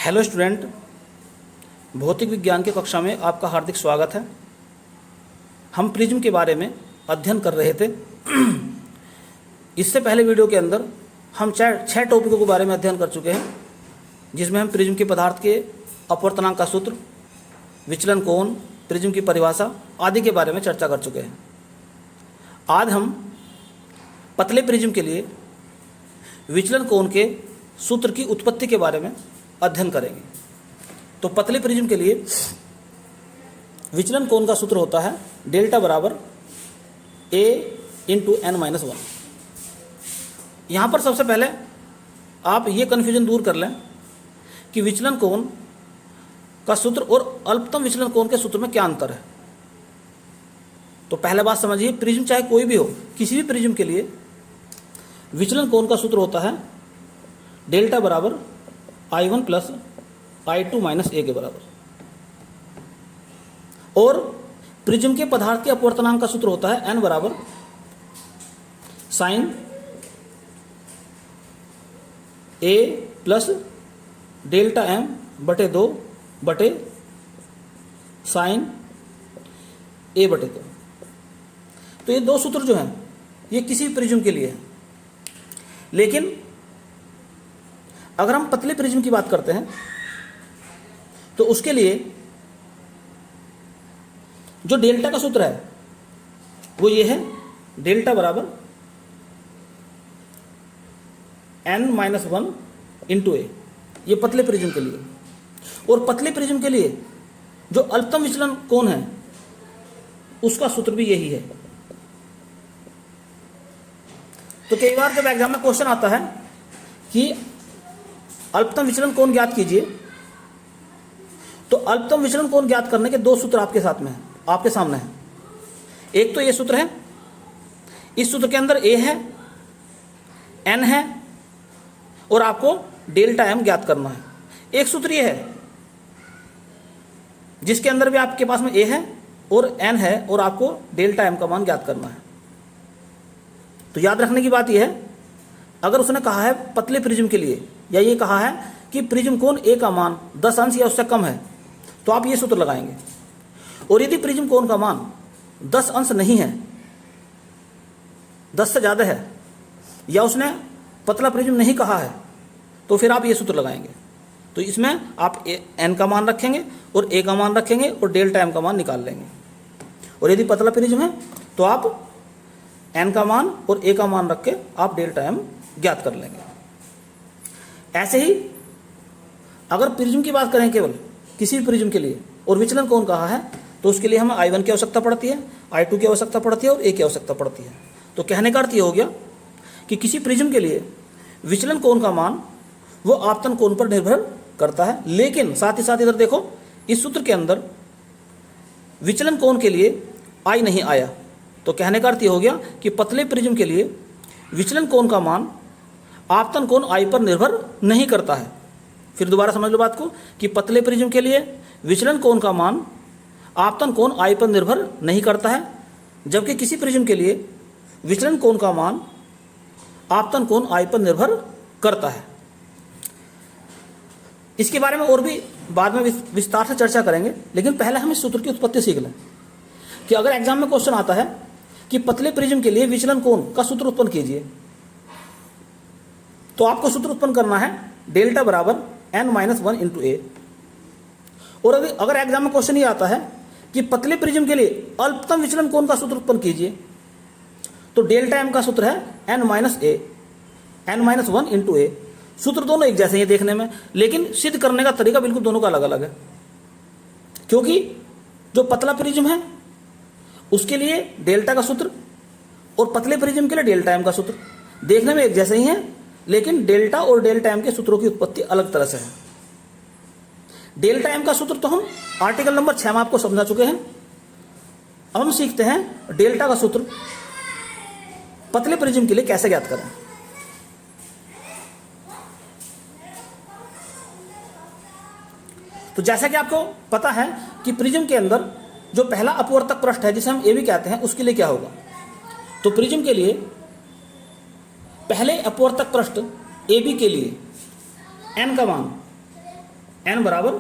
Hello student, भौतिक विज्ञान की कक्षा में आपका हार्दिक स्वागत है। हम प्रिज्म के बारे में अध्ययन कर रहे थे। इससे पहले वीडियो के अंदर हम छह टॉपिकों के बारे में अध्ययन कर चुके हैं, जिसमें हम प्रिज्म के पदार्थ के अपवर्तनांक का सूत्र, विचलन कोण, प्रिज्म की परिभाषा आदि के बारे में चर्चा कर चुके हैं। आज हम पतले प्रिज्म के लिए विचलन कोण के सूत्र की उत्पत्ति के बारे में अध्ययन करेंगे। तो पतले प्रिज्म के लिए विचलन कोण का सूत्र होता है डेल्टा बराबर a इंटू n-1। यहाँ पर सबसे पहले आप ये कन्फ्यूजन दूर कर लें कि विचलन कोण का सूत्र और अल्पतम विचलन कोण के सूत्र में क्या अंतर है। तो पहले बात समझिए, प्रिज्म चाहे कोई भी हो, किसी भी प्रिज्म के लिए विचलन कोण का सूत्र होता है डेल्टा बराबर I1 plus I2 minus a के बराबर। और प्रिज्म के पदार्थ के अपवर्तनांक का सूत्र होता है n बराबर sine a plus delta m बटे 2 बटे साइन a बटे 2। तो ये दो सूत्र जो हैं ये किसी भी प्रिज्म के लिए है। लेकिन अगर हम पतले प्रिज्म की बात करते हैं तो उसके लिए जो डेल्टा का सूत्र है वो ये है डेल्टा बराबर n-1 इंटू ए, ये पतले प्रिज्म के लिए। और पतले प्रिज्म के लिए जो अल्पतम विचलन कोण है उसका सूत्र भी यही है। तो कई बार जब एग्जाम में क्वेश्चन आता है कि अल्पतम विचलन कोण ज्ञात कीजिए, तो अल्पतम विचलन कोण ज्ञात करने के दो सूत्र आपके साथ में हैं, आपके सामने हैं। एक तो ये सूत्र है, इस सूत्र के अंदर a है, n है और आपको डेल्टा m ज्ञात करना है। एक सूत्र ये है जिसके अंदर भी आपके पास में a है और n है और आपको डेल्टा m का मान ज्ञात करना है। तो याद रखने की बात यह है, अगर उसने कहा है पतले प्रिज्म के लिए या ये कहा है कि प्रिज्म कोण a का मान 10 अंश या उससे कम है, तो आप ये सूत्र लगाएंगे। और यदि प्रिज्म कोण का मान 10 अंश नहीं है, 10 से ज़्यादा है, या उसने पतला प्रिज्म नहीं कहा है, तो फिर आप ये सूत्र लगाएंगे। तो इसमें आप n का मान रखेंगे और a का मान रखेंगे और डेल्टा m का मान निकाल लेंगे। और यदि पतला प्रिज्म है तो आप n का मान और a का मान रख के आप डेल्टा m ज्ञात कर लेंगे। ऐसे ही अगर प्रिज्म की बात करें केवल किसी भी प्रिज्म के लिए और विचलन कोण कहा है, तो उसके लिए हमें I1 की आवश्यकता पड़ती है, I2 की आवश्यकता पड़ती है और a की आवश्यकता पड़ती है। तो कहने का अर्थ ये हो गया कि किसी प्रिज्म के लिए विचलन कोण का मान वो आपतन कोण पर निर्भर करता है। लेकिन साथ ही साथ इधर देखो, इस सूत्र के अंदर विचलन कोण के लिए I नहीं आया। तो कहने का अर्थ ये हो गया कि पतले प्रिज्म के लिए विचलन कोण का मान आपतन कोण I पर निर्भर नहीं करता है। फिर दोबारा समझ लो बात को कि पतले प्रिज्म के लिए विचलन कोण का मान आपतन कोण I पर निर्भर नहीं करता है, जबकि किसी प्रिज्म के लिए विचलन कोण का मान आपतन कोण I पर निर्भर करता है। इसके बारे में और भी बाद में विस्तार से चर्चा करेंगे, लेकिन पहले हम इस सूत्र की उत्पत्ति सीख लें कि अगर एग्जाम में क्वेश्चन आता है कि पतले प्रिज्म के लिए विचलन कोण का सूत्र उत्पन्न कीजिए, तो आपको सूत्र उत्पन्न करना है डेल्टा बराबर n-1 इंटू a। और अगर एग्जाम में क्वेश्चन ये आता है कि पतले प्रिज्म के लिए अल्पतम विचलन कोण का सूत्र उत्पन्न कीजिए, तो डेल्टा m का सूत्र है n-1 इंटू a। सूत्र दोनों एक जैसे हैं देखने में, लेकिन सिद्ध करने का तरीका बिल्कुल दोनों का अलग अलग है। क्योंकि जो पतला प्रिज्म है उसके लिए डेल्टा का सूत्र और पतले प्रिज्म के लिए डेल्टा m का सूत्र देखने में एक जैसे ही हैं, लेकिन डेल्टा और डेल्टा m के सूत्रों की उत्पत्ति अलग तरह से है। डेल्टा m का सूत्र तो हम आर्टिकल नंबर 6 में आपको समझा चुके हैं। अब हम सीखते हैं डेल्टा का सूत्र पतले प्रिज्म के लिए कैसे ज्ञात करें। तो जैसा कि आपको पता है कि प्रिज्म के अंदर जो पहला अपवर्तक पृष्ठ है, जिसे हम ए भी कहते हैं, उसके लिए क्या होगा। तो प्रिज्म के लिए पहले अपवर्तक पृष्ठ ए बी के लिए n का मान एन बराबर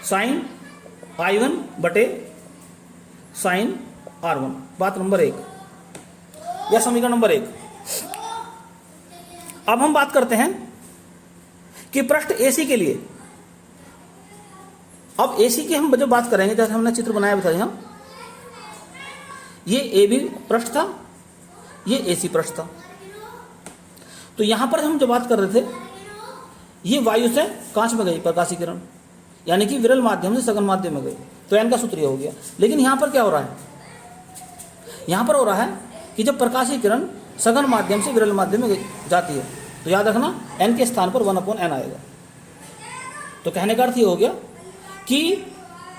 साइन I1 बटे साइन R1। बात नंबर 1 या समीकरण नंबर 1। अब हम बात करते हैं कि पृष्ठ AC के लिए। अब AC की हम जो बात करेंगे, जैसे हमने चित्र बनाया था यहाँ, ये AB पृष्ठ था, ये AC पृष्ठ था। तो यहां पर हम जो बात कर रहे थे, ये वायु से कांच में गई प्रकाशीय किरण, यानी कि विरल माध्यम से सघन माध्यम में गई, तो एन का सूत्र ये हो गया। लेकिन यहां पर क्या हो रहा है, यहां पर हो रहा है कि जब प्रकाशीय किरण सघन माध्यम से विरल माध्यम में जाती है, तो याद रखना एन के स्थान पर 1/n आएगा। तो कहने का अर्थ ये हो गया कि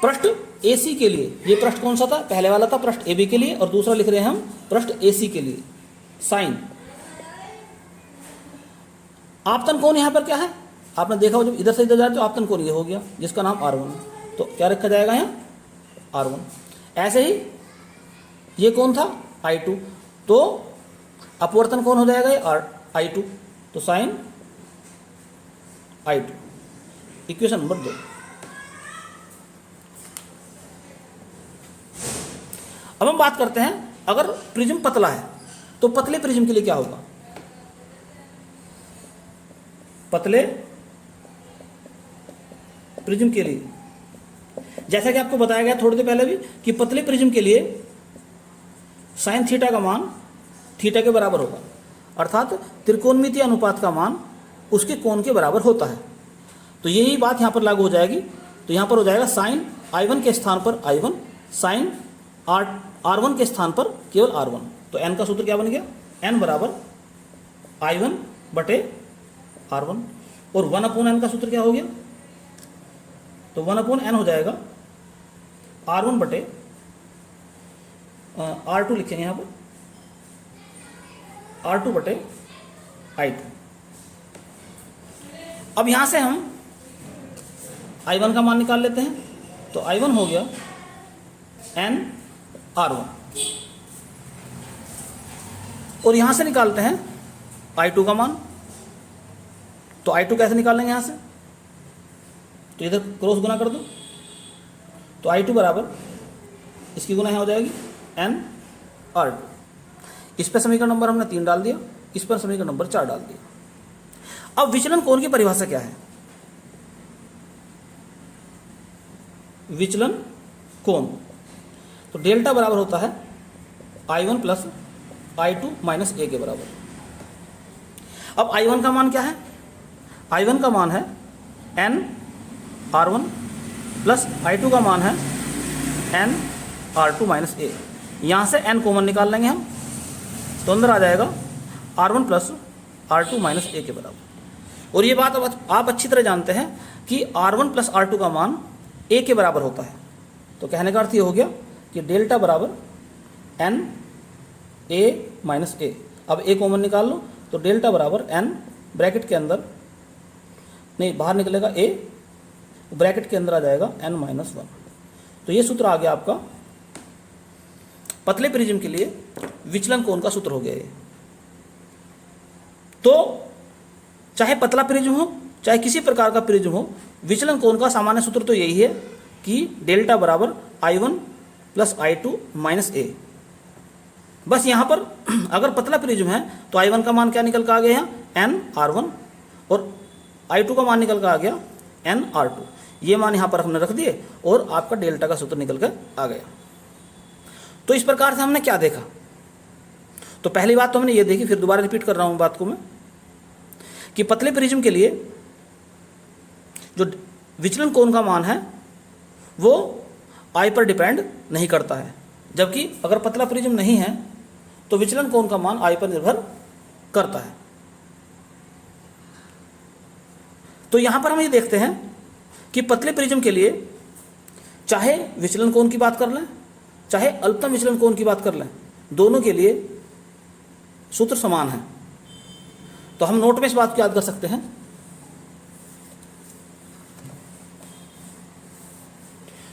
पृष्ठ AC के लिए, ये पृष्ठ कौन सा था, पहले वाला था पृष्ठ AB के लिए, और दूसरा लिख रहे हैं हम पृष्ठ AC के लिए। साइन आपतन कोण यहां पर क्या है, आपने देखा हो जब इधर से इधर जाए तो आपतन कोण ये हो गया, जिसका नाम R1 है। तो क्या रखा जाएगा यहाँ R1। ऐसे ही ये कौन था I2, तो अपवर्तन कोण हो जाएगा ये I2, तो साइन I2। Equation number 2। अब हम बात करते हैं, अगर प्रिज्म पतला है तो पतले प्रिज्म के लिए क्या होगा। पतले प्रिज्म के लिए, जैसा कि आपको बताया गया थोड़ी देर पहले भी, कि पतले प्रिज्म के लिए साइन थीटा का मान थीटा के बराबर होगा, अर्थात त्रिकोणमितीय अनुपात का मान उसके कोण के बराबर होता है। तो यही बात यहाँ पर लागू हो जाएगी। तो यहाँ पर हो जाएगा साइन I1 के स्थान पर I1, साइन R1 के स्थान पर केवल R1। तो n का सूत्र क्या बन गया, n बराबर I1 बटे R1, और 1/n का सूत्र क्या हो गया, तो 1/n हो जाएगा R1 बटे R2, लिखेंगे यहाँ पर R2 बटे I2। अब यहां से हम I1 का मान निकाल लेते हैं, तो I1 हो गया n R1, और यहां से निकालते हैं I2 का मान। तो I2 कैसे निकालेंगे यहां से, तो इधर क्रॉस गुना कर दो, तो I2 बराबर इसकी गुना हो जाएगी n R2। इस पर समीकरण नंबर हमने 3 डाल दिया, इस पर समीकरण नंबर 4 डाल दिया। अब विचलन कोण की परिभाषा क्या है, विचलन कोण, तो डेल्टा बराबर होता है I1 plus I2 minus a के बराबर। अब I1 का मान क्या है, I1 का मान है n R1 प्लस I2 का मान है n R2 माइनस a। यहाँ से n कॉमन निकाल लेंगे हम, तो अंदर आ जाएगा R1 plus R2 minus a के बराबर। और ये बात अब आप अच्छी तरह जानते हैं कि R1 प्लस R2 का मान a के बराबर होता है। तो कहने का अर्थ ये हो गया कि डेल्टा बराबर n a माइनस a। अब a कॉमन निकाल लो, तो डेल्टा बराबर n ब्रैकेट के अंदर, नहीं बाहर निकलेगा a, ब्रैकेट के अंदर आ जाएगा n माइनस 1। तो ये सूत्र आ गया आपका पतले प्रिज्म के लिए विचलन कोण का सूत्र हो गया ये। तो चाहे पतला प्रिज्म हो चाहे किसी प्रकार का प्रिज्म हो, विचलन कोण का सामान्य सूत्र तो यही है कि डेल्टा बराबर I1 plus I2 minus a। बस यहाँ पर अगर पतला प्रिज्म है तो I1 का मान क्या निकल कर आ गया यहाँ n R1, और I2 का मान निकल कर आ गया n R2। ये मान यहाँ पर हमने रख दिए और आपका डेल्टा का सूत्र निकल कर आ गया। तो इस प्रकार से हमने क्या देखा, तो पहली बात तो हमने ये देखी, फिर दोबारा रिपीट कर रहा हूँ बात को मैं, कि पतले प्रिज्म के लिए जो विचलन कोण का मान है वो I पर डिपेंड नहीं करता है, जबकि अगर पतला प्रिज्म नहीं है तो विचलन कोण का मान I पर निर्भर करता है। तो यहां पर हम ये देखते हैं कि पतले प्रिज्म के लिए चाहे विचलन कोण की बात कर लें चाहे अल्पतम विचलन कोण की बात कर लें, दोनों के लिए सूत्र समान है। तो हम नोट में इस बात को याद कर सकते हैं।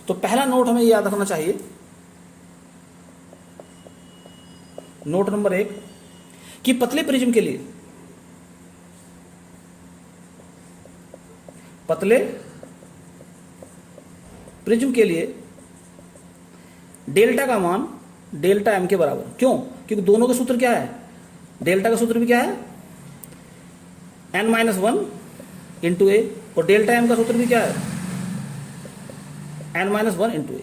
तो पहला नोट हमें याद रखना चाहिए, नोट नंबर 1, कि पतले प्रिज्म के लिए, पतले प्रिज्म के लिए डेल्टा का मान डेल्टा एम के बराबर। क्यों? क्योंकि दोनों का सूत्र क्या है? डेल्टा का सूत्र भी क्या है? n-1 इंटू ए, और डेल्टा एम का सूत्र भी क्या है? n-1 इंटू ए।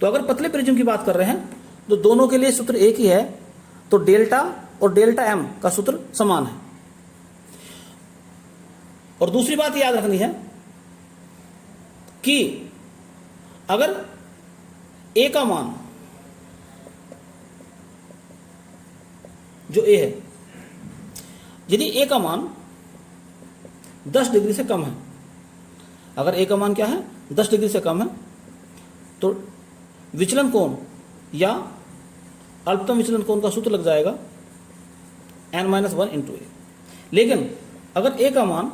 तो अगर पतले प्रिज्म की बात कर रहे हैं तो दोनों के लिए सूत्र एक ही है, तो डेल्टा और डेल्टा एम का सूत्र समान है। और दूसरी बात याद रखनी है कि अगर ए का मान जो ए है, यदि ए का मान 10 डिग्री से कम है, अगर ए का मान क्या है? 10 डिग्री से कम है, तो विचलन कोण या अल्पतम विचलन कोण का सूत्र लग जाएगा n-1 इंटू ए। लेकिन अगर ए का मान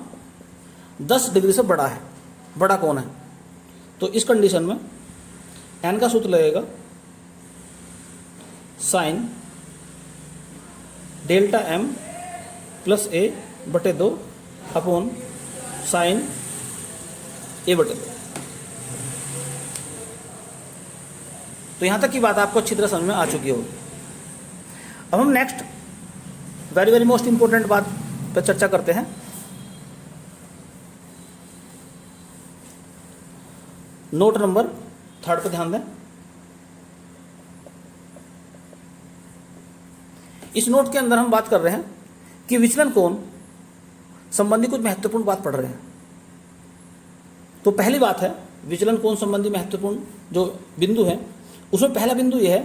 10 डिग्री से बड़ा है, बड़ा कोण है, तो इस कंडीशन में n का सूत्र लगेगा साइन डेल्टा एम प्लस ए बटे 2 अपॉन साइन ए बटे 2। तो यहां तक की बात आपको अच्छी तरह समझ में आ चुकी होगी। अब हम next very very most important बात पर चर्चा करते हैं। नोट नंबर 3 पर ध्यान दें। इस नोट के अंदर हम बात कर रहे हैं कि विचलन कोण संबंधी कुछ महत्वपूर्ण बात पढ़ रहे हैं। तो पहली बात है, विचलन कोण संबंधी महत्वपूर्ण जो बिंदु है, उसमें पहला बिंदु यह है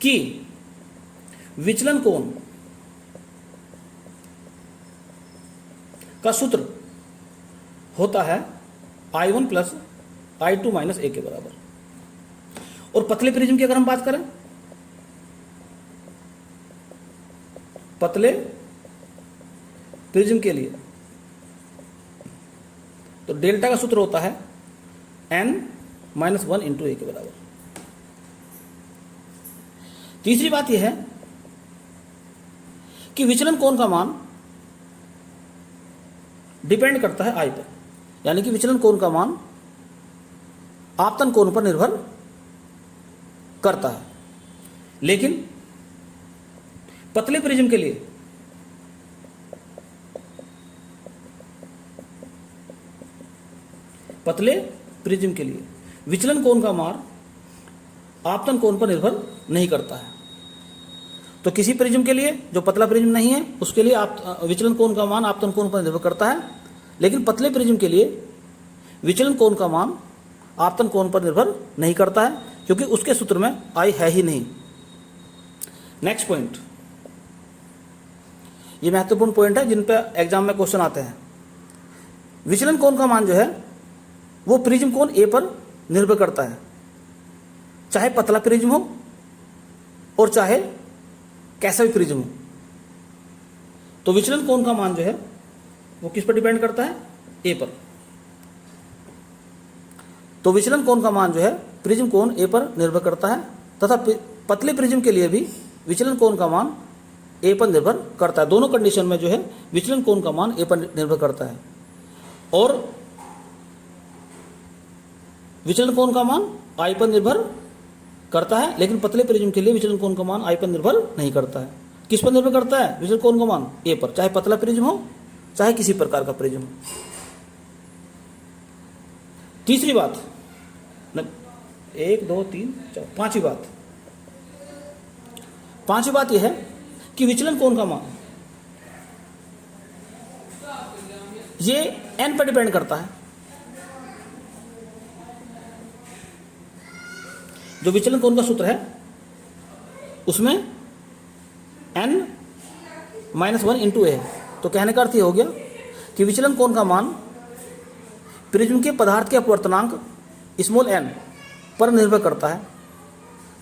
कि विचलन कोण का सूत्र होता है I1 प्लस I2 माइनस ए के बराबर। और पतले प्रिज्म की अगर हम बात करें, पतले प्रिज्म के लिए तो डेल्टा का सूत्र होता है n-1 इंटू ए के बराबर। तीसरी बात यह है कि विचलन कोण का मान डिपेंड करता है I पर, यानी कि विचलन कोण का मान आपतन कोण पर निर्भर करता है। लेकिन पतले प्रिज्म के लिए विचलन कोण का मान आपतन कोण पर निर्भर नहीं करता है। तो किसी प्रिज्म के लिए जो पतला प्रिज्म नहीं है, उसके लिए आप विचलन कोण का मान आपतन कोण पर निर्भर करता है। लेकिन पतले प्रिज्म के लिए विचलन कोण का मान आपतन कोण पर निर्भर नहीं करता है, क्योंकि उसके सूत्र में I है ही नहीं। नेक्स्ट पॉइंट, ये महत्वपूर्ण पॉइंट है जिन पर एग्जाम में क्वेश्चन आते हैं। विचलन कोण का मान जो है वो प्रिज्म कोण ए पर निर्भर करता है, चाहे पतला प्रिज्म हो और चाहे कैसा भी प्रिज्म हो। तो विचलन कोण का मान जो है वो किस पर डिपेंड करता है? ए पर। तो विचलन कोण का मान जो है प्रिज्म कोण ए पर निर्भर करता है, तथा पतले प्रिज्म के लिए भी विचलन कोण का मान ए पर निर्भर करता है। दोनों कंडीशन में जो है विचलन कोण का मान ए पर निर्भर करता है, और विचलन कोण का मान I पर निर्भर करता है। लेकिन पतले प्रिज्म के लिए विचलन कोण का मान I पर निर्भर नहीं करता है। किस पर निर्भर करता है? विचलन कोण का मान ए पर, चाहे पतला प्रिज्म हो चाहे किसी प्रकार का प्रिज्म हो। तीसरी बात, 1 2 3 4, पांचवी बात यह है कि विचलन कोण का मान ये n पर डिपेंड करता है। जो विचलन कोण का सूत्र है उसमें n-1 इंटू ए है। तो कहने का अर्थ ये हो गया कि विचलन कोण का मान प्रिज्म के पदार्थ के अपवर्तनांक स्मॉल n पर निर्भर करता है,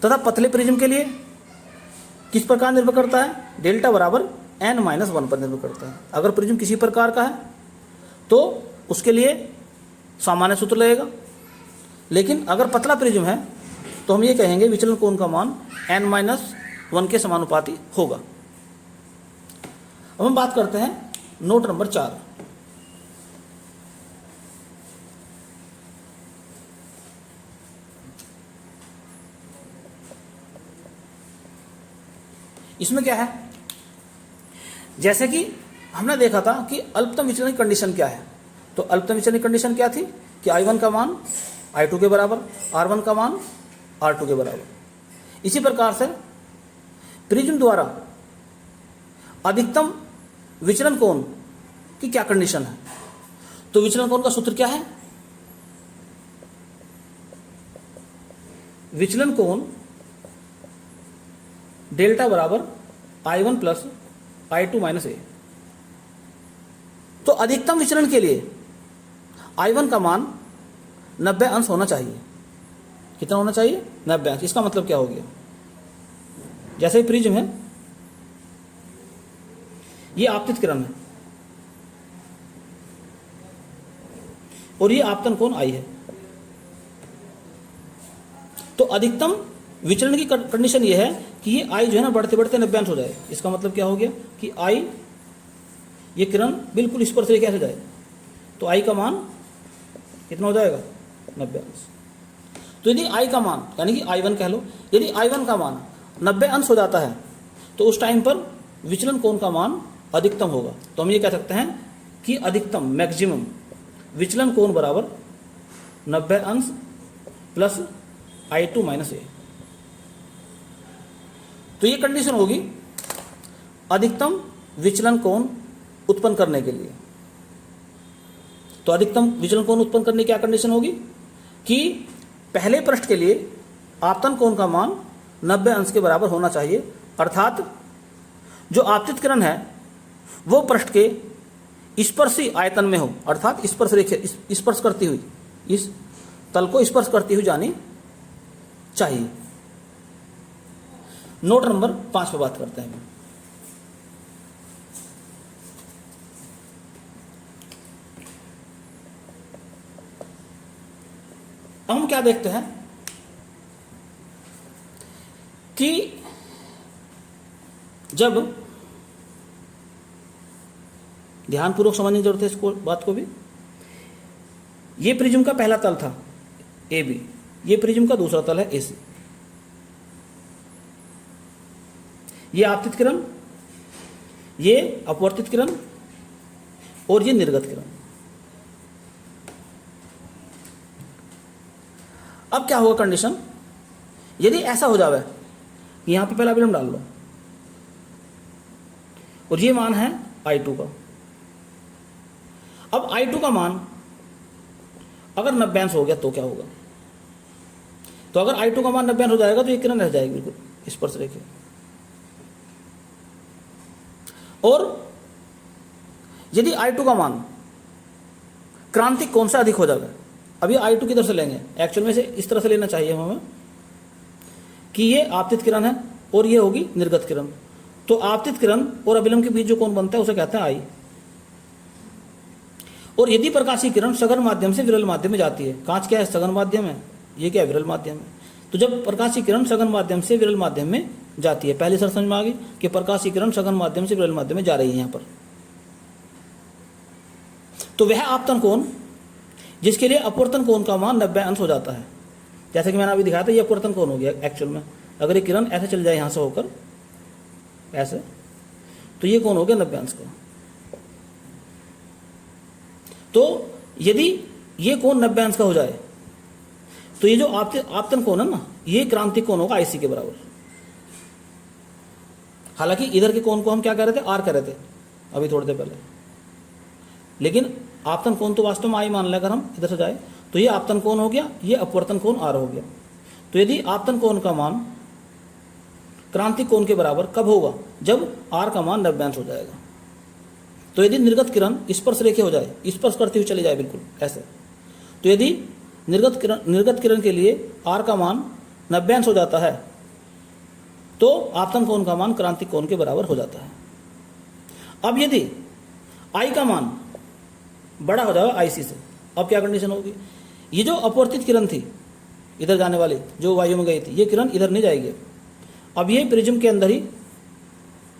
तथा पतले प्रिज्म के लिए किस प्रकार निर्भर करता है? डेल्टा बराबर n-1 पर निर्भर करता है। अगर प्रिज्म किसी प्रकार का है तो उसके लिए सामान्य सूत्र लगेगा, लेकिन अगर पतला प्रिज्म है तो हम ये कहेंगे विचलन कोण का मान n-1 के समानुपाती होगा। अब हम बात करते हैं नोट नंबर 4। इसमें क्या है, जैसे कि हमने देखा था कि अल्पतम विचलन की कंडीशन क्या है, तो अल्पतम विचलन की कंडीशन क्या थी कि I1 का मान I2 के बराबर, R1 का मान R2 के बराबर। इसी प्रकार से प्रिज्म द्वारा अधिकतम विचलन कोण की क्या कंडीशन है, तो विचलन कोण का सूत्र क्या है, विचलन कोण डेल्टा बराबर I1 प्लस I2 माइनस ए। तो अधिकतम विचलन के लिए I1 का मान 90 अंश होना चाहिए। कितना होना चाहिए, 90 अंश। इसका मतलब क्या हो गया, जैसे प्रिज्म है, ये आपतित किरण है और ये आपतन कोण I है, तो अधिकतम विचलन की कंडीशन ये है कि ये I जो है ना बढ़ते बढ़ते 90 अंश हो जाए। इसका मतलब क्या हो गया कि I, ये किरण बिल्कुल इस पर से कैसे जाए, तो I का मान कितना हो जाएगा, 90 अंश। तो यदि I का मान यानी कि I1 कह लो, यदि I1 का मान 90 अंश हो जाता है तो उस टाइम पर विचलन कोण का मान अधिकतम होगा। तो हम ये कह सकते हैं कि अधिकतम मैक्सिमम विचलन कोण बराबर 90 अंश प्लस I2 माइनस ए। तो ये कंडीशन होगी अधिकतम विचलन कोण उत्पन्न करने के लिए। तो अधिकतम विचलन कोण उत्पन्न करने की क्या कंडीशन होगी कि पहले पृष्ठ के लिए आपतन कोण का मान 90 अंश के बराबर होना चाहिए, अर्थात जो आपतित किरण है वो पृष्ठ के स्पर्शी आयतन में हो, अर्थात स्पर्श रेखा स्पर्श करती हुई, इस तल को स्पर्श करती हुई जानी चाहिए। नोट नंबर 5 पे बात करते हैं। अब हम क्या देखते हैं कि जब ध्यानपूर्वक समझने की जरूरत है इसको, बात को भी, ये प्रिज्म का पहला तल था ए बी, ये प्रिज्म का दूसरा तल है ए सी। ये आपतित किरण, ये अपवर्तित किरण और ये निर्गत किरण। अब क्या होगा कंडीशन, यदि ऐसा हो जावे कि यहां पे पहला विलंब डाल लो और ये मान है I2 का। अब I2 का मान अगर 90 अंश हो गया तो क्या होगा, तो अगर I2 का मान 90 अंश हो जाएगा तो ये किरण रह जाएगी बिल्कुल स्पर्श रेखा। और यदि I2 का मान क्रांतिक कोण से अधिक हो जाएगा, अभी I2 किधर से लेंगे, एक्चुअल में से इस तरह से लेना चाहिए हमें कि ये आपतित किरण है और ये होगी निर्गत किरण। तो आपतित किरण और अभिलंब के बीच जो कोण बनता है उसे कहते हैं I। और यदि प्रकाशीय किरण सघन माध्यम से विरल माध्यम में जाती है, कांच क्या है, सघन माध्यम है, ये क्या है, विरल माध्यम है। तो जब प्रकाशीय किरण सघन माध्यम से विरल माध्यम में जाती है, पहली शर्त समझ में आ गई कि प्रकाशीय किरण सघन माध्यम से विरल माध्यम में जा रही है यहां पर, तो वह आपतन कोण जिसके लिए अपवर्तन कोण का मान 90 अंश हो जाता है, जैसे कि मैंने अभी दिखाया था, ये अपवर्तन कोण हो गया एक्चुअल में। अगर ये किरण ऐसे चल जाए यहां से होकर ऐसे, तो ये कोण हो गया 90 अंश का। तो यदि ये कोण 90 अंश का हो जाए तो ये जो आपतन कोण है ना, ये क्रांतिक कोण होगा IC के बराबर। हालांकि इधर के कोण को हम क्या कह रहे थे, R कह रहे थे अभी थोड़ी देर पहले, लेकिन आपतन कोण तो वास्तव में I मान लें अगर हम इधर से जाए, तो ये आपतन कोण हो गया, ये अपवर्तन कोण R हो गया। तो यदि आपतन कोण का मान क्रांतिक कोण के बराबर कब होगा, जब R का मान 90 अंश हो जाएगा। तो यदि निर्गत किरण स्पर्श रेखा हो जाए, स्पर्श करती हुई चली जाए बिल्कुल ऐसे, तो यदि निर्गत किरण के लिए R का मान 90 अंश हो जाता है तो आपतन कोण का मान क्रांतिक कोण के बराबर हो जाता है। अब यदि I का मान बड़ा हो जाएगा IC से, अब क्या कंडीशन होगी, ये जो अपवर्तित किरण थी इधर जाने वाली, जो वायु में गई थी, ये किरण इधर नहीं जाएगी। अब ये प्रिज्म के अंदर ही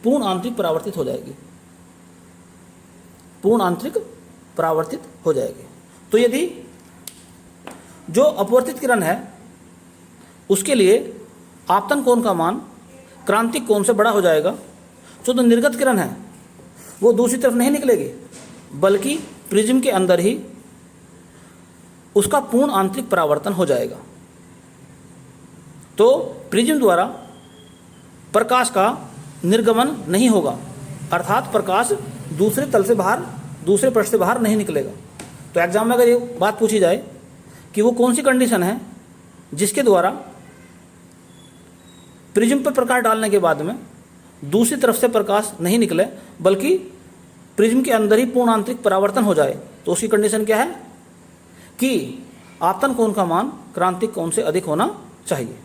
पूर्ण आंतरिक परावर्तित हो जाएगी, पूर्ण आंतरिक परावर्तित हो जाएगी। तो यदि जो अपवर्तित किरण है उसके लिए आपतन कोण का मान क्रांतिक कोण से बड़ा हो जाएगा, जो तो निर्गत किरण है वो दूसरी तरफ नहीं निकलेगी, बल्कि प्रिज्म के अंदर ही उसका पूर्ण आंतरिक परावर्तन हो जाएगा। तो प्रिज्म द्वारा प्रकाश का निर्गमन नहीं होगा, अर्थात प्रकाश दूसरे तल से बाहर, दूसरे पृष्ठ से बाहर नहीं निकलेगा। तो एग्जाम में अगर ये बात पूछी जाए कि वो कौन सी कंडीशन है जिसके द्वारा प्रिज्म पर प्रकाश डालने के बाद में दूसरी तरफ से प्रकाश नहीं निकले, बल्कि प्रिज्म के अंदर ही पूर्ण आंतरिक परावर्तन हो जाए, तो उसकी कंडीशन क्या है कि आपतन कोण का मान क्रांतिक कोण से अधिक होना चाहिए।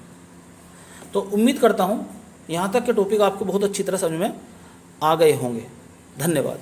तो उम्मीद करता हूँ यहाँ तक के टॉपिक आपको बहुत अच्छी तरह समझ में आ गए होंगे। धन्यवाद।